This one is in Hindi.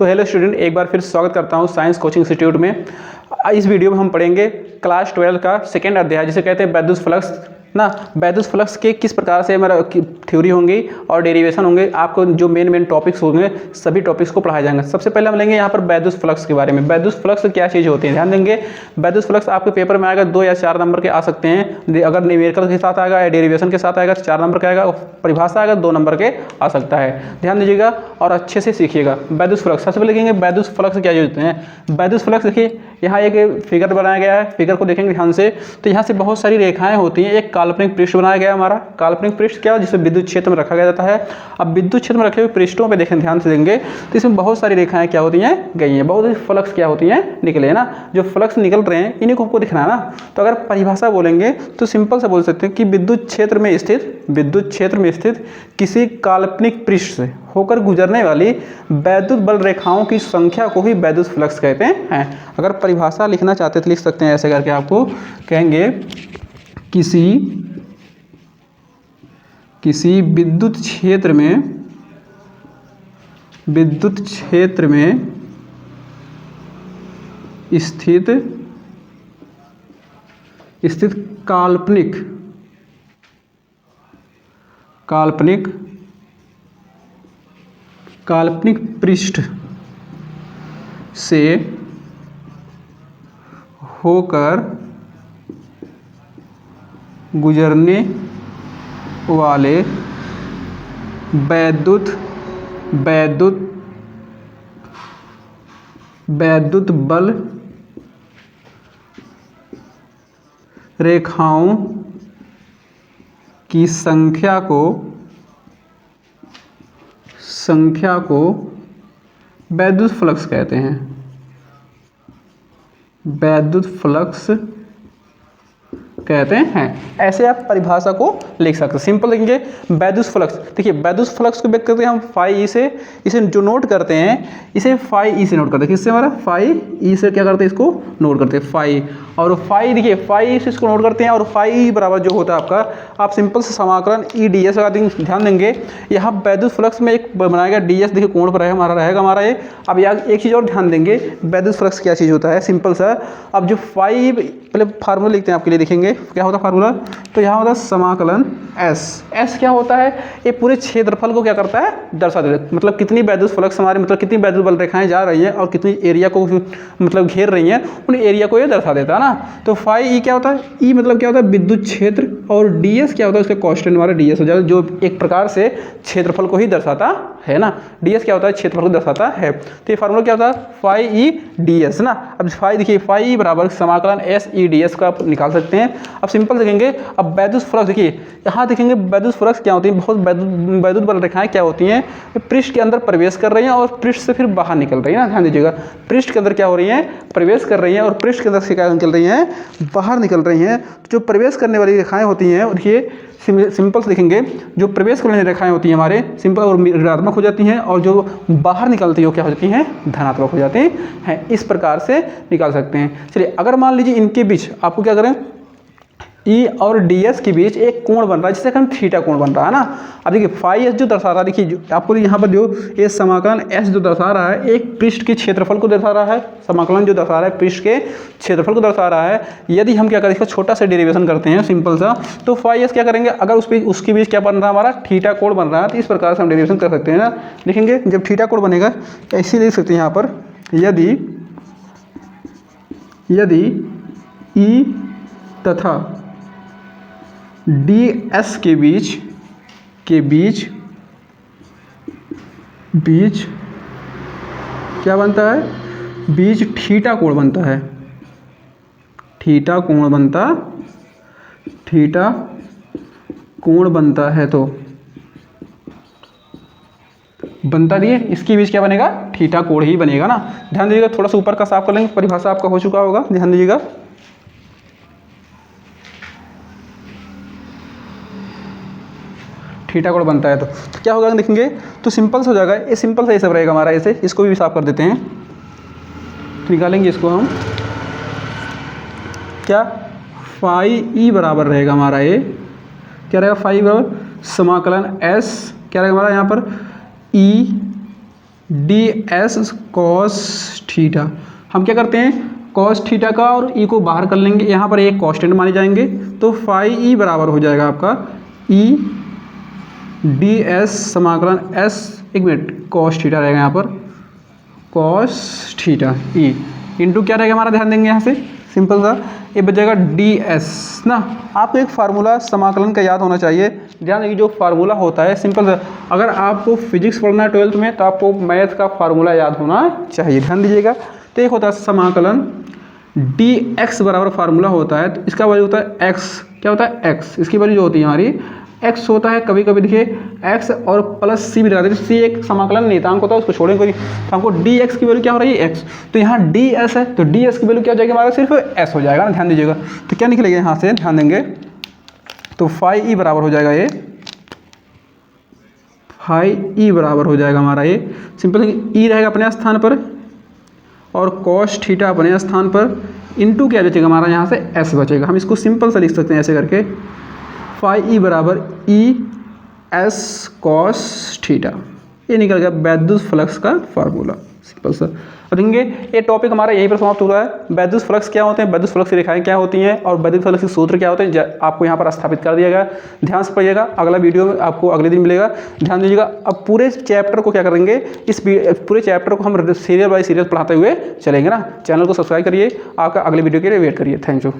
तो हेलो स्टूडेंट, एक बार फिर स्वागत करता हूं साइंस कोचिंग इंस्टीट्यूट में। इस वीडियो में हम पढ़ेंगे क्लास 12 का सेकेंड अध्याय जिसे कहते हैं बैद्युस फ्लक्स ना। बैद्युस फ्लक्स के किस प्रकार से हमारा थ्योरी होंगी और डेरिवेशन होंगे, आपको जो मेन टॉपिक्स होंगे सभी टॉपिक्स को पढ़ाया जाएगा। सबसे पहले हम लेंगे यहाँ पर बैद्युस फ्लक्स के बारे में। बैद्युस फ्लक्स क्या चीज़ होती है, ध्यान देंगे। बैद्युस फ्लक्स आपके पेपर में आएगा 2 या 4 नंबर के आ सकते हैं। अगर न्यूमेरिकल के साथ आएगा या डेरिवेशन के साथ आएगा 4 नंबर का आएगा, परिभाषा आएगा 2 नंबर के आ सकता है। ध्यान दीजिएगा और अच्छे से सीखिएगा। बैद्युस फ्लक्स सबसे पहले लिखेंगे बैद्युस फ्लक्स क्या होते हैं। बैद्युस फ्लक्स देखिए यहाँ एक फिगर बनाया गया है, फिगर को देखेंगे ध्यान से तो यहाँ से बहुत सारी रेखाएं होती हैं। एक काल्पनिक पृष्ठ बनाया गया है हमारा। काल्पनिक पृष्ठ क्या, जिसे विद्युत क्षेत्र में रखा गया जाता है। अब विद्युत क्षेत्र में रखे हुए पृष्ठों पे देखें ध्यान से देंगे तो इसमें बहुत सारी रेखाएं क्या होती हैं, गई हैं। बहुत सारी फ्लक्स क्या होती हैं, निकले हैं ना। जो फ्लक्स निकल रहे हैं इन्हीं को हमको दिखना है ना। तो अगर परिभाषा बोलेंगे तो सिंपल से बोल सकते हैं कि विद्युत क्षेत्र में स्थित किसी काल्पनिक पृष्ठ से होकर गुजरने वाली वैद्युत बल रेखाओं की संख्या को ही बैद्युस फ्लक्स कहते हैं। अगर परिभाषा लिखना चाहते हैं तो लिख सकते हैं ऐसे करके, आपको कहेंगे किसी विद्युत क्षेत्र में स्थित काल्पनिक पृष्ठ से होकर गुजरने वाले वैद्युत बल रेखाओं की संख्या को बैद्युत फ्लक्स कहते हैं। बैद्युत फ्लक्स कहते हैं। ऐसे आप परिभाषा को लिख सकते हैं। सिंपल लिखेंगे बैद्युस फ्लक्स। देखिए बैद्युस फ्लक्स को व्यक्त करते हैं हम फाई ई से। इसे जो नोट करते हैं इसे फाई ई से नोट करते हैं। किससे हमारा फाई ई से क्या करते हैं, इसको नोट करते हैं फाई। और फाई देखिए फाई से इसको नोट करते हैं और फाई बराबर जो होता है आपका, आप सिंपल से समाकलन ई डी एस लगा देंगे। ध्यान देंगे यहाँ बैद्युस फ्लक्स में एक बनाया गया डी एस, देखिए कोण पर रहेगा हमारा ये। अब यार एक चीज़ और ध्यान देंगे, बैद्युस फ्लक्स क्या चीज़ होता है, सिंपल सा। अब जो फाई पहले फार्मूला लिखते हैं आपके लिए, देखेंगे क्या होता है फार्मूला। तो यहाँ होता है समाकलन एस क्या होता है, ये पूरे क्षेत्रफल को क्या करता है, दर्शा देता है। मतलब कितनी बैद्युस फ्लक्स हमारे, मतलब कितनी बैद्युत बल रेखाएं जा रही हैं और कितनी एरिया को मतलब घेर रही हैं, उन एरिया को ये दर्शा देता है ना। तो फाई ई क्या होता है, ई मतलब क्या होता है विद्युत क्षेत्र, और डी एस क्या होता है, उसका कांस्टेंट हमारा डी एस हो जाएगा, जो एक प्रकार से क्षेत्रफल को ही दर्शाता है ना। डी एस क्या होता है, क्षेत्रफल को दर्शाता है। तो ये फार्मूला क्या होता है, फाई ई डी एस ना। अब फाई देखिए फाई ई बराबर समाकलन एस ई डी एस का आप निकाल सकते हैं। अब सिंपल देखेंगे, अब बैद्युस फ्लक्स देखिए यहाँ देखेंगे बैद्युस फ्लक्स क्या होती है, बहुत वैद्युत बल रेखाएं क्या होती हैं, पृष्ठ के अंदर प्रवेश कर रही हैं और पृष्ठ से फिर बाहर निकल रही है ना। ध्यान दीजिएगा, पृष्ठ के अंदर क्या हो रही हैं, प्रवेश कर रही हैं और पृष्ठ के अंदर से क्या निकल रही हैं, बाहर निकल रही हैं। तो जो प्रवेश करने वाली रेखाएं होती हैं देखिए सिंपल से देखेंगे, जो प्रवेश करने वाली रेखाएं होती हैं हमारे सिंपल और ऋणात्मक हो जाती हैं, और जो बाहर निकलती है वो क्या हो जाती हैं, धनात्मक हो जाती हैं। इस प्रकार से निकाल सकते हैं। चलिए अगर मान लीजिए इनके बीच आपको क्या करें, ई और डी एस के बीच एक कोण बन रहा है जिसे हम थीटा कोण बन रहा है ना। अब देखिए फाई एस जो दर्शा रहा है, देखिए आपको यहाँ पर जो ये समाकलन एस जो दर्शा रहा है एक पृष्ठ के क्षेत्रफल को दर्शा रहा है। समाकलन जो दर्शा रहा है पृष्ठ के क्षेत्रफल को दर्शा रहा है। यदि हम क्या करें, इसका छोटा सा डेरिवेशन करते हैं सिंपल सा, तो फाई एस क्या करेंगे, अगर उसके बीच क्या बन रहा है हमारा थीटा कोण बन रहा है, तो इस प्रकार से हम डेरिवेशन कर सकते हैं ना। देखेंगे जब थीटा कोण बनेगा ऐसे लिख सकते हैं यहाँ पर, यदि ई तथा डी एस के बीच क्या बनता है, बीच थीटा कोण बनता है। थीटा कोण बनता है तो बनता दिए इसके बीच क्या बनेगा, थीटा कोण ही बनेगा ना। ध्यान दीजिएगा, थोड़ा सा ऊपर का साफ कर लेंगे, परिभाषा आपका हो चुका होगा। ध्यान दीजिएगा, थीटा कोण बनता है तो क्या होगा देखेंगे, तो सिंपल से हो जाएगा। ये सिंपल सा ये सब रहेगा हमारा। ऐसे इसको भी साफ कर देते हैं, तो निकालेंगे इसको हम, क्या फाई ई बराबर रहेगा हमारा, ये क्या रहेगा, फाई बराबर समाकलन एस क्या रहेगा हमारा यहाँ पर E D S cos theta. हम क्या करते हैं, कॉस थीटा का और ई को बाहर कर लेंगे, यहाँ पर एक कांस्टेंट माने जाएंगे, तो फाई ई बराबर हो जाएगा आपका ई डी एस समाकलन एस, एक मिनट, कॉस थीटा रहेगा यहाँ पर, कॉस थीटा ई इंटू क्या रहेगा हमारा, ध्यान देंगे यहाँ से सिंपल सा, ये बच जाएगा डी एस ना। आपको एक फार्मूला समाकलन का याद होना चाहिए, ध्यान देखिए जो फार्मूला होता है सिंपल सा, अगर आपको फिजिक्स पढ़ना है 12th में तो आपको मैथ का फार्मूला याद होना चाहिए, ध्यान दीजिएगा। तो एक होता है समाकलन डी एक्स बराबर फार्मूला होता है, तो इसका वैल्यू होता है एक्स, क्या होता है एक्स, इसकी वैल्यू जो होती है हमारी एक्स होता है, कभी कभी देखिए एक्स और प्लस सी भी लगाते हैं, सी एक समाकलन नियतांक होता है, उसको छोड़ेंगे कोई, तो हमको डी एक्स की वैल्यू क्या हो रही है एक्स, तो यहाँ डी एस है, तो डी एस की वैल्यू क्या हो जाएगी हमारा, सिर्फ एस हो जाएगा ना, ध्यान दीजिएगा। तो क्या निकलेगा यहाँ से, ध्यान देंगे, तो फाई ई बराबर हो जाएगा, ये फाई ई बराबर हो जाएगा हमारा ये सिंपल, ई रहेगा अपने स्थान पर और कॉस थीटा अपने स्थान पर, इनटू क्या बचेगा हमारा यहाँ से एस बचेगा। हम इसको सिंपल सा लिख सकते हैं ऐसे करके, फाई ई बराबर ई एस कॉस थीटा, ये निकल गया बैद्युत फ्लक्स का फार्मूला, सिंपल सा। अब देखेंगे ये टॉपिक हमारा यहीं पर समाप्त हो रहा है। बैद्युत फ्लक्स क्या होते हैं, बैद्युत फ्लक्स की रेखाएं क्या होती हैं और बैद्युत फ्लक्स के सूत्र क्या होते हैं, आपको यहाँ पर स्थापित कर दिया गया। ध्यान से पढ़िएगा, अगला वीडियो में आपको अगले दिन मिलेगा, ध्यान दीजिएगा। अब पूरे चैप्टर को क्या करेंगे, इस पूरे चैप्टर को हम सीरियल बाय सीरियल पढ़ाते हुए चलेंगे ना। चैनल को सब्सक्राइब करिए, आपका अगले वीडियो के लिए वेट करिए। Thank you.